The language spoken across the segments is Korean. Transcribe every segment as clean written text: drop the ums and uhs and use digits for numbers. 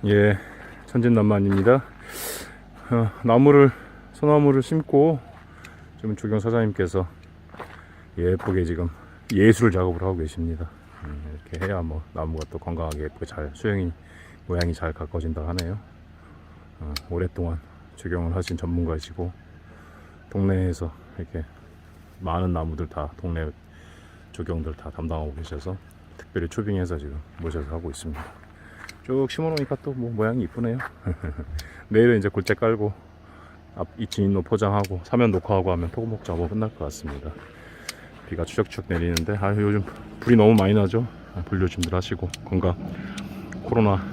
예, 천진난만입니다. 소나무를 심고 지금 조경 사장님께서 예쁘게 지금 예술 작업을 하고 계십니다. 이렇게 해야 뭐 나무가 또 건강하게 예쁘게 잘 모양이 잘 가꿔진다 하네요. 오랫동안 조경을 하신 전문가이시고 동네에서 이렇게 많은 나무들 다 동네 조경들 다 담당하고 계셔서 특별히 초빙해서 지금 모셔서 하고 있습니다. 쭉 심어놓으니까 또 뭐 모양이 이쁘네요. 내일은 이제 굴째 깔고 앞 진입로 포장하고 사면 녹화하고 하면 토목 작업 끝날 것 같습니다. 비가 추적추적 내리는데 요즘 불이 너무 많이 나죠. 불 조심들 하시고 건강 코로나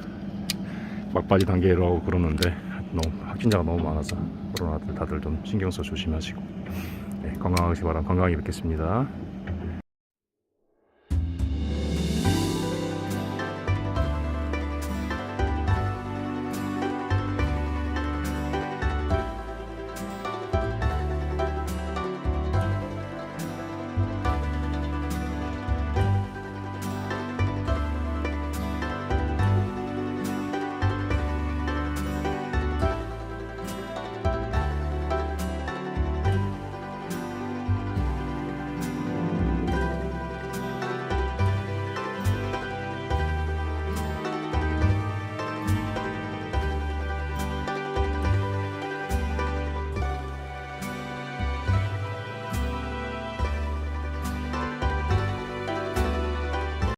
막바지 단계라고 그러는데 너무 확진자가 너무 많아서 코로나들 다들 좀 신경 써 조심하시고 건강하시기 바랍니다. 건강히 뵙겠습니다.